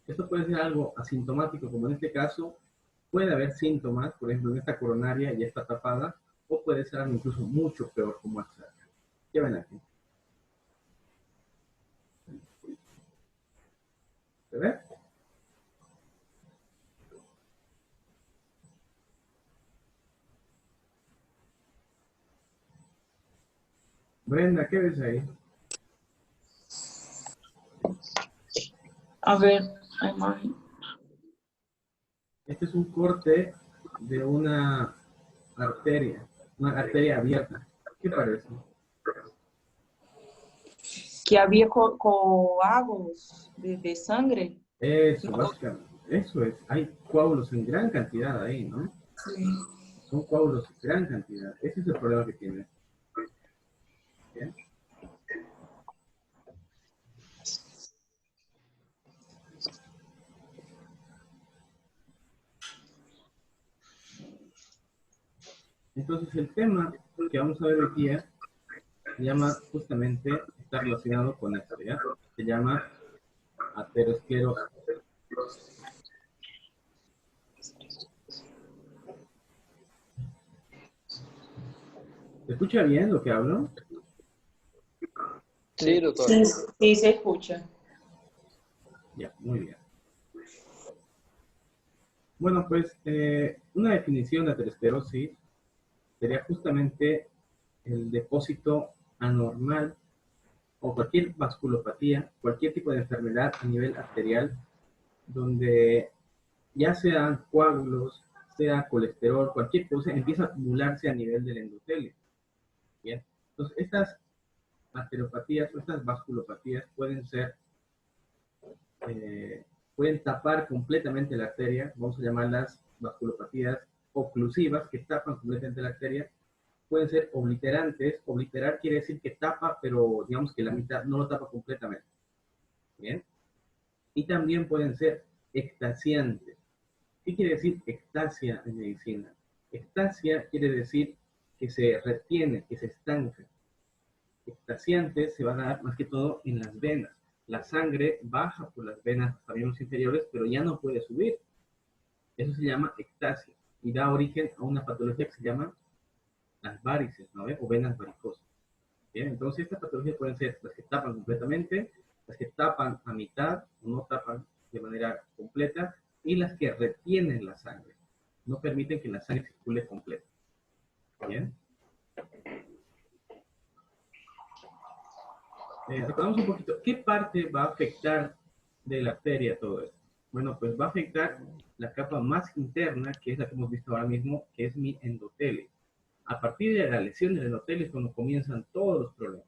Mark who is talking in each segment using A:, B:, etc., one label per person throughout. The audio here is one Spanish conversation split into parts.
A: Esto puede ser algo asintomático, como en este caso, puede haber síntomas, por ejemplo, en esta coronaria ya está tapada, o puede ser algo incluso mucho peor, como esta. ¿Qué ven aquí? ¿Se ve? Brenda, ¿qué ves ahí?
B: A ver, la imagen.
A: Este es un corte de una arteria abierta. ¿Qué parece?
B: Que había coágulos de sangre.
A: Eso,
B: No,
A: básicamente. Eso es. Hay coágulos en gran cantidad ahí, ¿no?
B: sí.
A: Son coágulos en gran cantidad. Ese es el problema que tiene. ¿Bien? Entonces, el tema que vamos a ver hoy día se llama justamente, está relacionado con esto, ¿ya? Se llama aterosclerosis. ¿Se escucha bien lo que hablo?
C: Sí, doctor.
B: Sí, sí, se escucha.
A: Ya, muy bien. Bueno, pues una definición de aterosclerosis sería justamente el depósito anormal o cualquier vasculopatía, cualquier tipo de enfermedad a nivel arterial, donde ya sean coágulos, sea colesterol, cualquier cosa, empieza a acumularse a nivel del endotelio. ¿Bien? Entonces, estas arteriopatías o estas vasculopatías pueden ser, pueden tapar completamente la arteria, vamos a llamarlas vasculopatías oclusivas, que tapan completamente la arteria, pueden ser obliterantes. Obliterar quiere decir que tapa, pero digamos que la mitad no lo tapa completamente. ¿Bien? Y también pueden ser ectasiantes. ¿Qué quiere decir ectasia en medicina? Ectasia quiere decir que se retiene, que se estanca. Ectasiantes se van a dar más que todo en las venas. La sangre baja por las venas hasta miembros inferiores, pero ya no puede subir. Eso se llama ectasia y da origen a una patología que se llama las varices, ¿no? O venas varicosas. Bien, entonces estas patologías pueden ser las que tapan completamente, las que tapan a mitad o no tapan de manera completa, y las que retienen la sangre, no permiten que la sangre circule completa. Bien. Recordamos un poquito, ¿qué parte va a afectar de la arteria todo esto? Bueno, pues va a afectar la capa más interna, que es la que hemos visto ahora mismo, que es mi endotelio. A partir de la lesión del endotelio es cuando comienzan todos los problemas.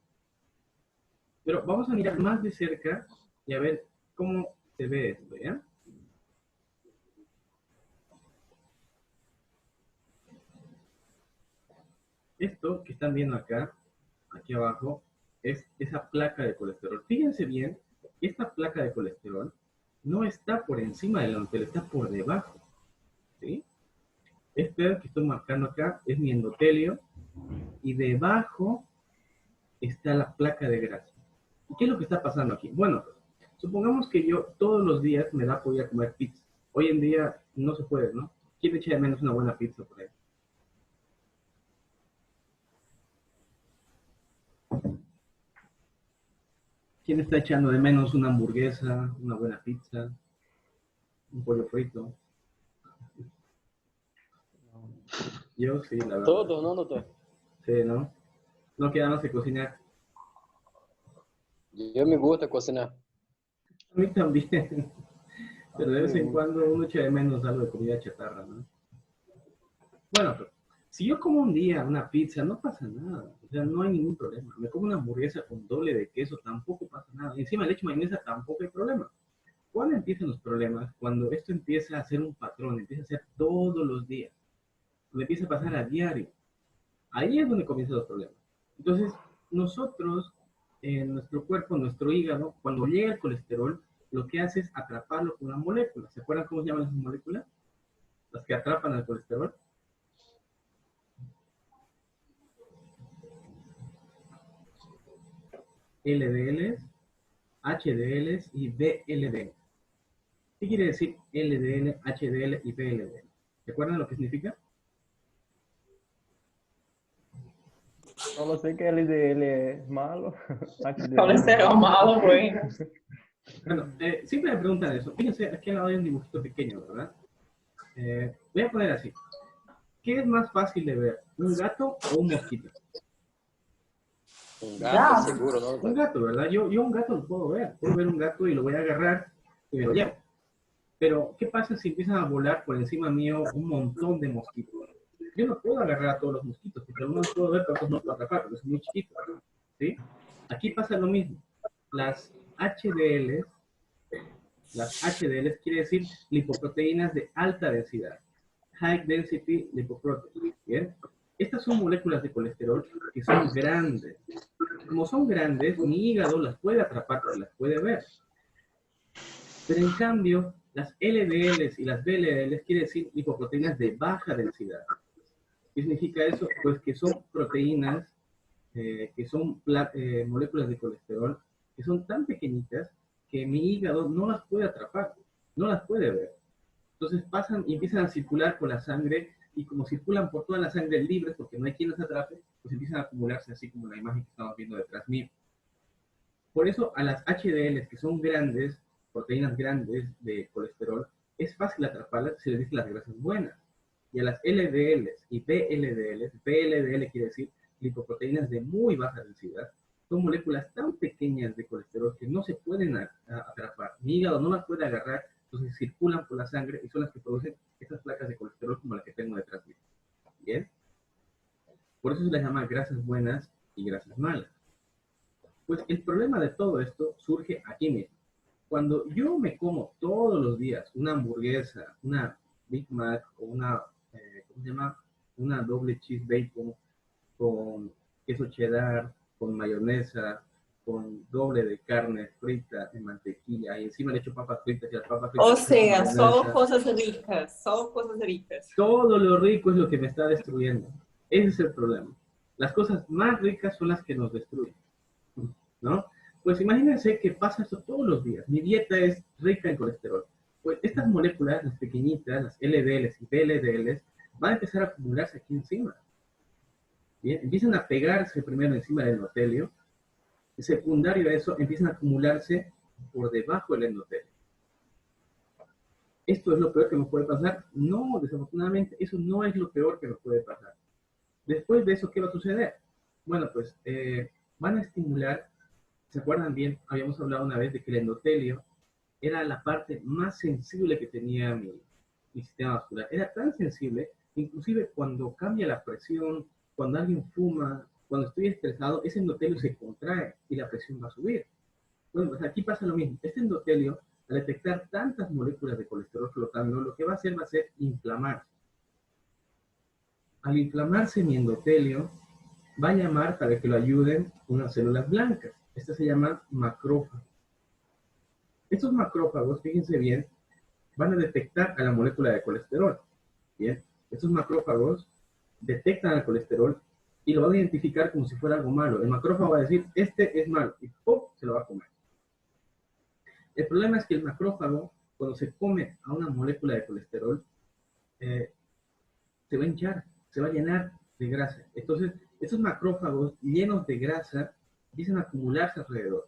A: Pero vamos a mirar más de cerca y a ver cómo se ve esto, ¿ya? Esto que están viendo acá, aquí abajo, es esa placa de colesterol. Fíjense bien, esta placa de colesterol no está por encima del endotelio, está por debajo, ¿sí? Este que estoy marcando acá es mi endotelio y debajo está la placa de grasa. ¿Y qué es lo que está pasando aquí? Bueno, supongamos que yo todos los días me da por ir a comer pizza. Hoy en día no se puede, ¿no? ¿Quién echa de menos una buena pizza por ahí? ¿Quién está echando de menos una hamburguesa, una buena pizza, un pollo frito? Yo sí, la verdad.
C: Todo, ¿no, doctor?
A: Sí, ¿no? No queda más que cocinar.
C: Yo me gusta cocinar.
A: A mí también.
C: A
A: Pero
C: mí
A: de
C: me
A: vez en
C: gusta.
A: cuando uno echa de menos algo de comida chatarra, ¿no? Bueno, pero si yo como un día una pizza, no pasa nada. O sea, no hay ningún problema. Me como una hamburguesa con doble de queso, tampoco pasa nada. Encima le echo mayonesa, tampoco hay problema. ¿Cuándo empiezan los problemas? Cuando esto empieza a ser un patrón, empieza a ser todos los días, cuando empieza a pasar a diario. Ahí es donde comienzan los problemas. Entonces, nosotros, en nuestro cuerpo, nuestro hígado, cuando llega el colesterol, lo que hace es atraparlo con una molécula. ¿Se acuerdan cómo se llaman esas moléculas? Las que atrapan al colesterol. LDLs, HDLs y VLDs. ¿Qué quiere decir LDL, HDL y VLDL? ¿Se acuerdan lo que significa?
D: Solo sé que LDL es malo. HDL
B: Colesterol malo, bueno.
A: Bueno, siempre me preguntan eso. Fíjense, aquí al lado hay un dibujito pequeño, ¿verdad? Voy a poner así. ¿Qué es más fácil de ver? ¿Un gato o un mosquito?
C: Un gato, seguro,
A: Un
C: ¿no?
A: gato, ¿verdad? Yo un gato lo puedo ver. Puedo ver un gato y lo voy a agarrar y me lo llevo. Pero, ¿qué pasa si empiezan a volar por encima mío un montón de mosquitos? Yo no puedo agarrar a todos los mosquitos, porque algunos los puedo ver, pero otros no los puedo atrapar, porque son muy chiquitos, ¿sí? Aquí pasa lo mismo. Las HDLs quiere decir lipoproteínas de alta densidad. High Density Lipoprotein. ¿Bien? Estas son moléculas de colesterol que son grandes. Como son grandes, mi hígado las puede atrapar, las puede ver. Pero en cambio, las LDLs y las VLDLs quiere decir lipoproteínas de baja densidad. ¿Qué significa eso? Pues que son proteínas, que son moléculas de colesterol, que son tan pequeñitas que mi hígado no las puede atrapar, no las puede ver. Entonces pasan y empiezan a circular por la sangre, y como circulan por toda la sangre libres, porque no hay quien las atrape, pues empiezan a acumularse así como la imagen que estamos viendo detrás mío. Por eso a las HDLs, que son grandes, proteínas grandes de colesterol, es fácil atraparlas, se les dice las grasas buenas. Y a las LDLs y VLDLs, VLDL quiere decir lipoproteínas de muy baja densidad, son moléculas tan pequeñas de colesterol que no se pueden atrapar. Mi hígado no las puede agarrar, entonces circulan por la sangre y son las que producen estas placas de colesterol como la que tengo detrás de mí. ¿Bien? Por eso se les llama grasas buenas y grasas malas. Pues el problema de todo esto surge aquí mismo. Cuando yo me como todos los días una hamburguesa, una Big Mac o una, ¿cómo se llama? Una doble cheese bacon con queso cheddar, con mayonesa, con doble de carne frita en mantequilla y encima le echo papas fritas y las papas fritas.
B: O sea,
A: con
B: só
A: mayonesa.
B: coisas ricas, só coisas ricas.
A: Todo lo rico es lo que me está destruyendo. Ese es el problema. Las cosas más ricas son las que nos destruyen, ¿no? Pues imagínense que pasa esto todos los días. Mi dieta es rica en colesterol. Pues estas moléculas, las pequeñitas, las LDLs y VLDLs, van a empezar a acumularse aquí encima. ¿Bien? Empiezan a pegarse primero encima del endotelio. Secundario a eso, empiezan a acumularse por debajo del endotelio. ¿Esto es lo peor que nos puede pasar? No, desafortunadamente, eso no es lo peor que nos puede pasar. Después de eso, ¿qué va a suceder? Bueno, pues van a estimular. ¿Se acuerdan bien? Habíamos hablado una vez de que el endotelio era la parte más sensible que tenía mi sistema vascular. Era tan sensible, inclusive cuando cambia la presión, cuando alguien fuma, cuando estoy estresado, ese endotelio se contrae y la presión va a subir. Bueno, pues aquí pasa lo mismo. Este endotelio, al detectar tantas moléculas de colesterol flotando, lo que va a hacer inflamarse. Al inflamarse mi endotelio, va a llamar para que lo ayuden unas células blancas. Estas se llaman macrófagos. Estos macrófagos, fíjense bien, van a detectar a la molécula de colesterol. Bien, estos macrófagos detectan el colesterol y lo van a identificar como si fuera algo malo. El macrófago va a decir, este es malo, y ¡pum!, se lo va a comer. El problema es que el macrófago, cuando se come a una molécula de colesterol, se va a hinchar, se va a llenar de grasa. Entonces, estos macrófagos llenos de grasa empiezan a acumularse alrededor.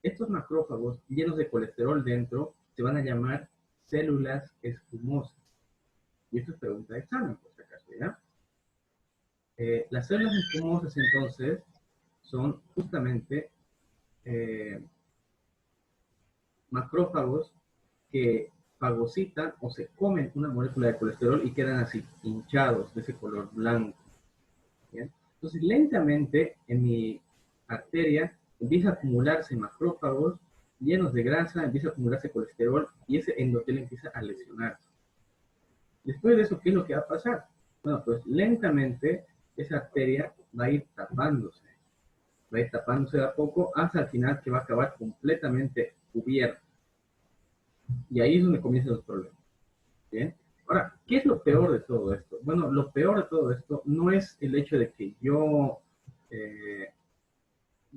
A: Estos macrófagos llenos de colesterol dentro se van a llamar células escumosas. Y esto es pregunta de examen, por si acaso, ¿ya? Las células escumosas, entonces, son justamente macrófagos que fagocitan o se comen una molécula de colesterol y quedan así, hinchados, de ese color blanco. ¿Bien? Entonces, lentamente, en mi arteria empieza a acumularse macrófagos llenos de grasa, empieza a acumularse colesterol y ese endotelio empieza a lesionarse. Después de eso, ¿qué es lo que va a pasar? Bueno, pues lentamente esa arteria va a ir tapándose. Va a ir tapándose de a poco hasta el final que va a acabar completamente cubierta. Y ahí es donde comienzan los problemas. ¿Bien? Ahora, ¿qué es lo peor de todo esto? Bueno, lo peor de todo esto no es el hecho de que yo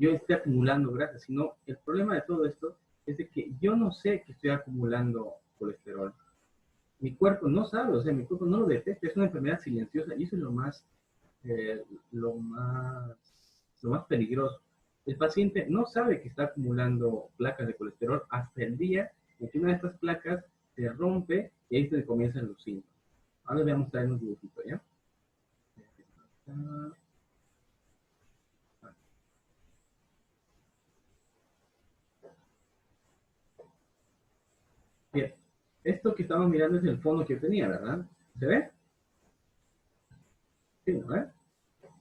A: esté acumulando grasa, sino el problema de todo esto es de que yo no sé que estoy acumulando colesterol. Mi cuerpo no sabe, o sea, mi cuerpo no lo detecta, es una enfermedad silenciosa y eso es eh, lo más, lo más peligroso. El paciente no sabe que está acumulando placas de colesterol hasta el día en que una de estas placas se rompe y ahí es donde comienzan los síntomas. Ahora les voy a mostrar en un dibujito, ¿ya? Bien, esto que estamos mirando es el fondo que yo tenía, ¿verdad? ¿Se ve? Sí, ¿no?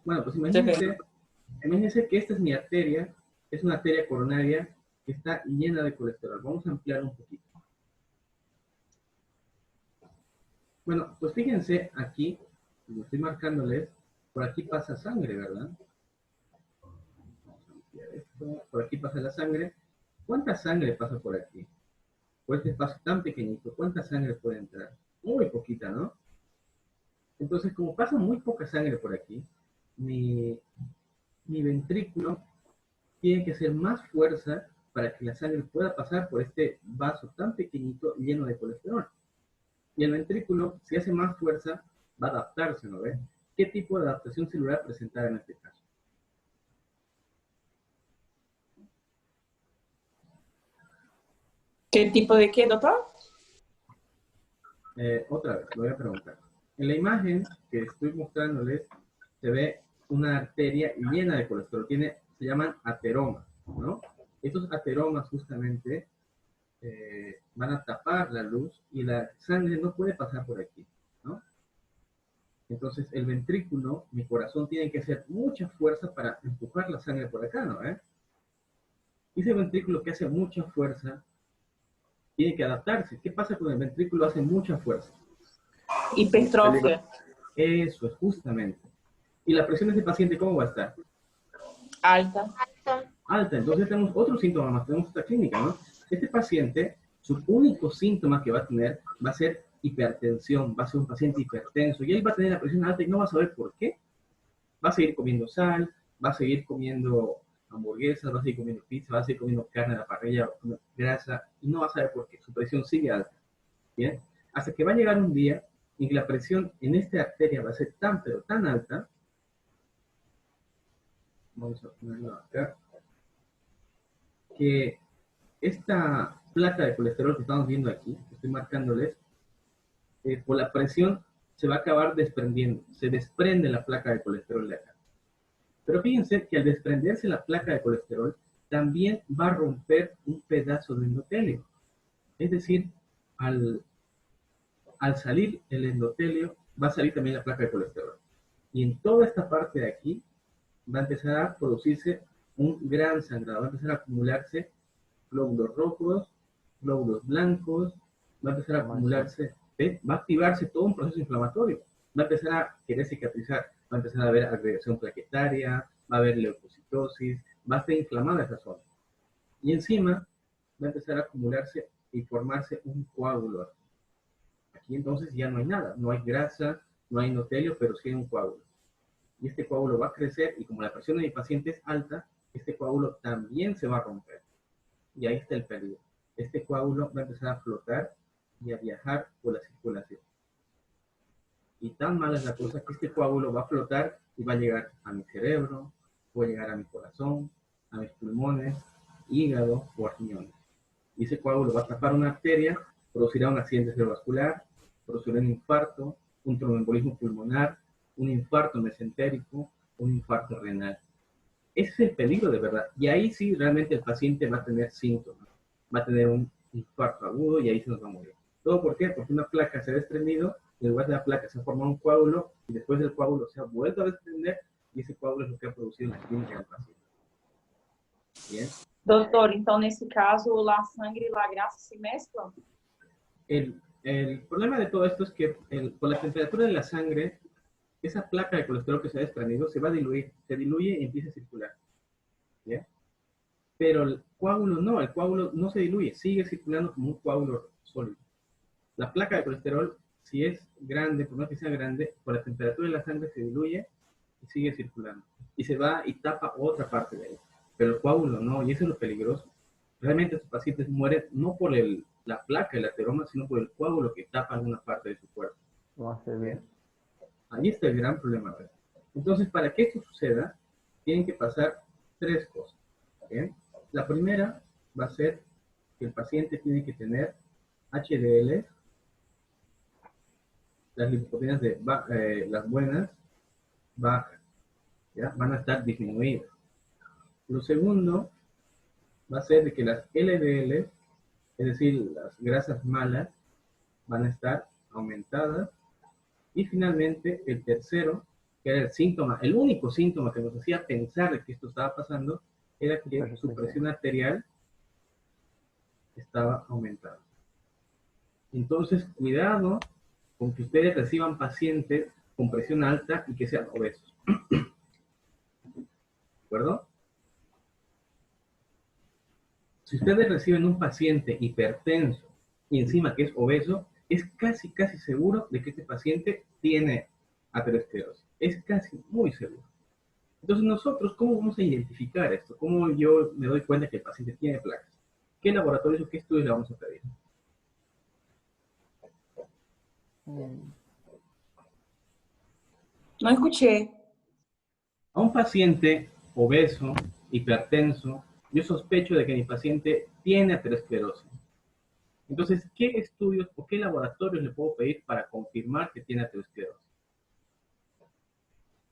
A: Bueno, pues imagínense que esta es mi arteria, es una arteria coronaria que está llena de colesterol. Vamos a ampliar un poquito. Bueno, pues fíjense aquí, lo estoy marcándoles, por aquí pasa sangre, ¿verdad? Vamos a ampliar esto, por aquí pasa la sangre. ¿Cuánta sangre pasa por aquí? Por este espacio tan pequeñito, ¿cuánta sangre puede entrar? Muy poquita, ¿no? Entonces, como pasa muy poca sangre por aquí, mi ventrículo tiene que hacer más fuerza para que la sangre pueda pasar por este vaso tan pequeñito lleno de colesterol. Y el ventrículo, si hace más fuerza, va a adaptarse, ¿no ves? ¿Qué tipo de adaptación celular presentar en este caso?
B: ¿Qué tipo de qué, doctor?
A: Otra vez, lo voy a preguntar. En la imagen que estoy mostrándoles, se ve una arteria llena de colesterol. Se llaman ateromas, ¿no? Estos ateromas justamente van a tapar la luz y la sangre no puede pasar por aquí, ¿no? Entonces el ventrículo, mi corazón, tiene que hacer mucha fuerza para empujar la sangre por acá, ¿no? Y ese ventrículo que hace mucha fuerza tiene que adaptarse. ¿Qué pasa cuando el ventrículo hace mucha fuerza?
B: Hipertrofia.
A: Eso es justamente. ¿Y la presión de ese paciente cómo va a estar?
B: Alta.
A: Alta. Entonces tenemos otro síntoma más, tenemos esta clínica, ¿no? Este paciente, su único síntoma que va a tener va a ser hipertensión, va a ser un paciente hipertenso y él va a tener la presión alta y no va a saber por qué. Va a seguir comiendo sal, va a seguir comiendo hamburguesas, va a seguir comiendo pizza, va a seguir comiendo carne a la parrilla, grasa y no va a saber por qué. Su presión sigue alta. ¿Bien? Hasta que va a llegar un día en que la presión en esta arteria va a ser tan, pero tan alta. Vamos a ponerlo acá. Que esta placa de colesterol que estamos viendo aquí, que estoy marcándoles, por la presión se va a acabar desprendiendo. Se desprende la placa de colesterol de acá. Pero fíjense que al desprenderse la placa de colesterol, también va a romper un pedazo de endotelio. Es decir, al salir el endotelio, va a salir también la placa de colesterol. Y en toda esta parte de aquí, va a empezar a producirse un gran sangrado, va a empezar a acumularse glóbulos rojos, glóbulos blancos, va a empezar a acumularse, va a activarse todo un proceso inflamatorio, va a empezar a querer cicatrizar, va a empezar a haber agregación plaquetaria, va a haber leucocitosis, va a estar inflamada esa zona. Y encima va a empezar a acumularse y formarse un coágulo aquí. Aquí entonces ya no hay nada, no hay grasa, no hay endotelio, pero sí hay un coágulo. Y este coágulo va a crecer y como la presión de mi paciente es alta, este coágulo también se va a romper. Y ahí está el peligro. Este coágulo va a empezar a flotar y a viajar por la circulación. Y tan mala es la cosa que este coágulo va a flotar y va a llegar a mi cerebro, puede llegar a mi corazón, a mis pulmones, hígado o riñones. Y ese coágulo va a tapar una arteria, producirá un accidente cerebrovascular, producirá un infarto, un tromboembolismo pulmonar, un infarto mesentérico, un infarto renal. Ese es el peligro de verdad. Y ahí sí realmente el paciente va a tener síntomas. Va a tener un infarto agudo y ahí se nos va a morir. ¿Todo por qué? Porque una placa se ha desprendido, y en lugar de la placa se ha formado un coágulo y después del coágulo se ha vuelto a desprender y ese coágulo es lo que ha producido en la clínica del paciente. Bien.
B: Doutor, então nesse caso, a sangre e a grasa se mesclam?
A: El problema de todo esto es que por la temperatura de la sangre, esa placa de colesterol que se ha desprendido se va a diluir, se diluye y empieza a circular. ¿Bien? Pero el coágulo no se diluye, sigue circulando como un coágulo sólido. La placa de colesterol, si es grande, por más que sea grande, por la temperatura de la sangre se diluye y sigue circulando. Y se va y tapa otra parte de ahí. Pero el coágulo no, y eso es lo peligroso. Realmente estos pacientes mueren no por la placa, el ateroma, sino por el coágulo que tapa alguna parte de su cuerpo.
D: No hace bien.
A: Ahí está el gran problema. ¿Ves? Entonces, para que esto suceda, tienen que pasar tres cosas. ¿Bien? La primera va a ser que el paciente tiene que tener HDL, las lipoproteínas las buenas, bajas, ¿ya? Van a estar disminuidas. Lo segundo va a ser de que las LDL, es decir, las grasas malas, van a estar aumentadas. Y finalmente, el tercero, que era el síntoma, el único síntoma que nos hacía pensar de que esto estaba pasando, era que su presión arterial estaba aumentada. Entonces, cuidado con que ustedes reciban pacientes con presión alta y que sean obesos. ¿De acuerdo? Si ustedes reciben un paciente hipertenso y encima que es obeso, es casi seguro de que este paciente tiene aterosclerosis. Es casi muy seguro. Entonces nosotros, ¿cómo vamos a identificar esto? ¿Cómo yo me doy cuenta que el paciente tiene placas? ¿Qué laboratorios o qué estudios le vamos a pedir?
B: Não escutei.
A: A un paciente obeso, hipertenso, yo sospecho de que mi paciente tiene aterosclerosis. Entonces, ¿qué estudios o qué laboratorios le puedo pedir para confirmar que tiene aterosclerosis?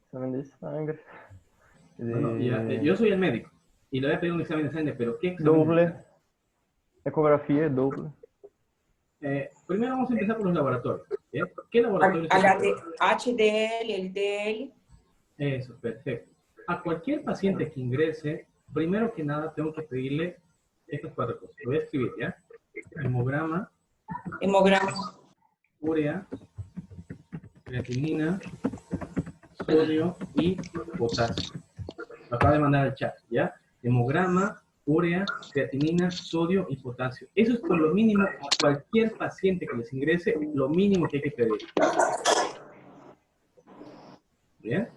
D: Examen de sangre.
A: Bueno, yo soy el médico y le voy a pedir un examen de sangre, pero ¿qué examen de
D: Doble.
A: sangre?
D: Ecografía doble.
A: Primero vamos a empezar por los laboratorios. ¿Bien? ¿Qué laboratorios?
B: HDL, LDL.
A: Eso, perfecto. A cualquier paciente que ingrese, primero que nada tengo que pedirle estas cuatro cosas. Lo voy a escribir, ¿ya? Hemograma, urea, creatinina, sodio y potasio. Lo acabo de mandar al chat, ¿ya? Hemograma, urea, creatinina, sodio y potasio. Eso es por lo mínimo a cualquier paciente que les ingrese, lo mínimo que hay que pedir. ¿Bien?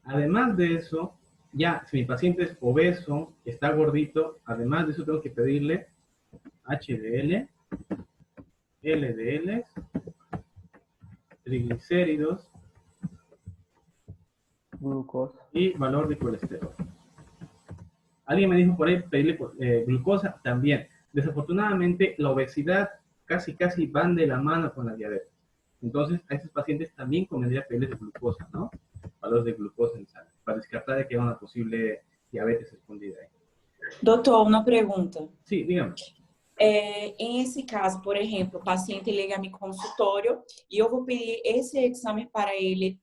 A: Además de eso, ya, si mi paciente es obeso, está gordito, además de eso tengo que pedirle HDL, LDL, triglicéridos
D: Glucosa.
A: y valor de colesterol. Alguien me dijo por ahí pedirle glucosa también. Desafortunadamente, la obesidad casi van de la mano con la diabetes. Entonces, a estos pacientes también convendría pedirles glucosa, ¿no? Valores de glucosa en sangre, para descartar de que haya una posible diabetes escondida ahí.
B: Doutor, uma pergunta.
A: Sí, dígame.
B: Em esse caso, por exemplo, o paciente liga a mi consultório e eu vou pedir esse exame para ele,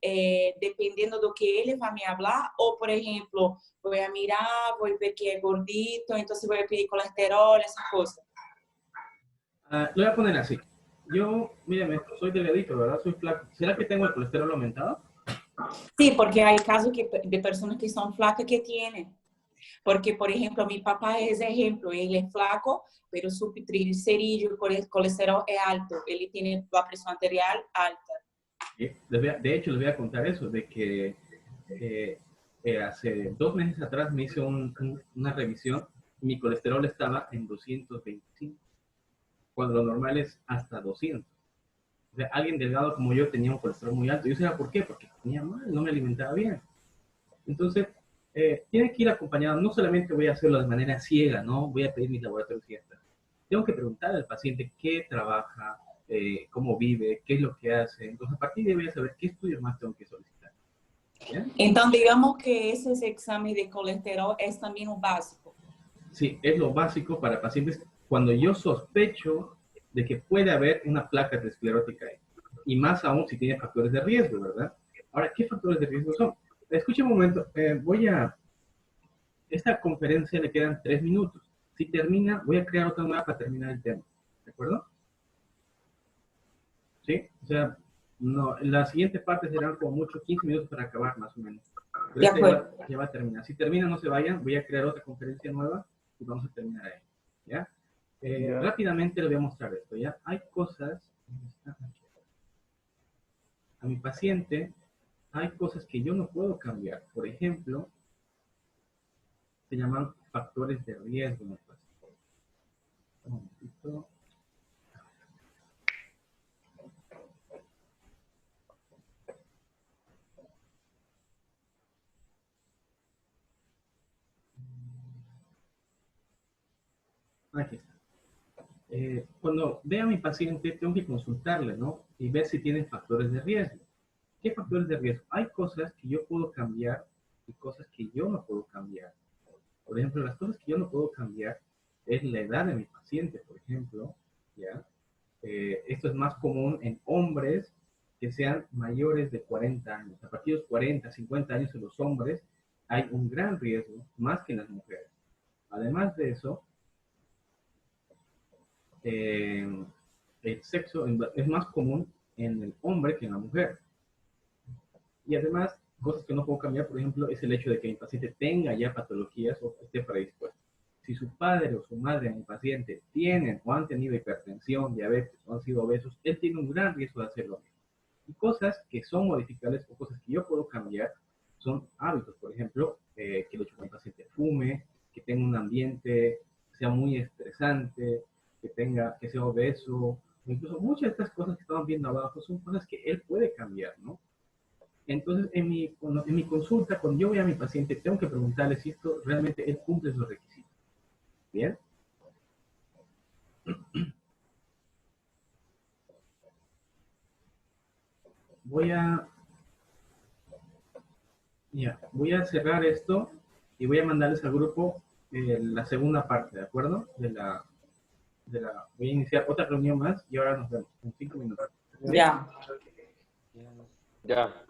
B: dependendo do que ele vai me falar, ou, por exemplo, vou mirar, vou ver que é gordito, então vou pedir colesterol, essa coisa.
A: Lo voy a poner así. Yo, mírame, soy delgadito, ¿verdad? Soy flaco. ¿Será que tengo el colesterol aumentado?
B: Sí, porque hay casos de personas que son flacas que tienen. Porque, por ejemplo, mi papá es ejemplo, él es flaco, pero su triglicerídeo, colesterol es alto, él tiene la presión arterial alta.
A: De hecho, les voy a contar eso, de que hace 2 meses atrás me hice una revisión y mi colesterol estaba en 225, cuando lo normal es hasta 200. O sea, alguien delgado como yo tenía un colesterol muy alto. Yo sabía por qué, porque comía mal, no me alimentaba bien. Entonces, tiene que ir acompañado. No solamente voy a hacerlo de manera ciega, ¿no? Voy a pedir mis laboratorios y ya está. Tengo que preguntar al paciente qué trabaja, cómo vive, qué es lo que hace. Entonces, a partir de ahí voy a saber qué estudios más tengo que solicitar. ¿Bien?
B: Entonces, digamos que ese examen de colesterol es también un básico.
A: Sí, es lo básico para pacientes cuando yo sospecho de que puede haber una placa aterosclerótica ahí. Y más aún si tiene factores de riesgo, ¿verdad? Ahora, ¿qué factores de riesgo son? Escuche un momento, esta conferencia le quedan 3 minutos. Si termina, voy a crear otra nueva para terminar el tema. ¿De acuerdo? ¿Sí? O sea, no, la siguiente parte serán como mucho 15 minutos para acabar, más o menos. Pero
B: De acuerdo.
A: ya va a terminar. Si termina, no se vayan. Voy a crear otra conferencia nueva y vamos a terminar ahí. ¿Ya? Rápidamente les voy a mostrar esto, ¿ya? Hay cosas... A mi paciente hay cosas que yo no puedo cambiar. Por ejemplo, se llaman factores de riesgo en el paciente. Un momentito. Aquí está. Cuando vea a mi paciente, tengo que consultarle, ¿no? Y ver si tienen factores de riesgo. ¿Qué factores de riesgo? Hay cosas que yo puedo cambiar y cosas que yo no puedo cambiar. Por ejemplo, las cosas que yo no puedo cambiar es la edad de mi paciente, por ejemplo, ¿ya? Esto es más común en hombres que sean mayores de 40 años. A partir de los 40, 50 años en los hombres hay un gran riesgo, más que en las mujeres. Además de eso, el sexo es más común en el hombre que en la mujer. Y además, cosas que no puedo cambiar, por ejemplo, es el hecho de que mi paciente tenga ya patologías o esté predispuesto. Si su padre o su madre, mi paciente, tienen o han tenido hipertensión, diabetes o han sido obesos, él tiene un gran riesgo de hacerlo. Y cosas que son modificables o cosas que yo puedo cambiar son hábitos, por ejemplo, que el hecho de que mi paciente fume, que tenga un ambiente que sea muy estresante, que sea obeso, o incluso muchas de estas cosas que estamos viendo abajo son cosas que él puede cambiar, ¿no? Entonces, en mi consulta, cuando yo voy a mi paciente, tengo que preguntarle si esto realmente él cumple esos requisitos. ¿Bien? Voy a cerrar esto y voy a mandarles al grupo la segunda parte, ¿de acuerdo? Voy a iniciar otra reunión más y ahora nos vemos en 5 minutos.
B: Ya.
C: Ya.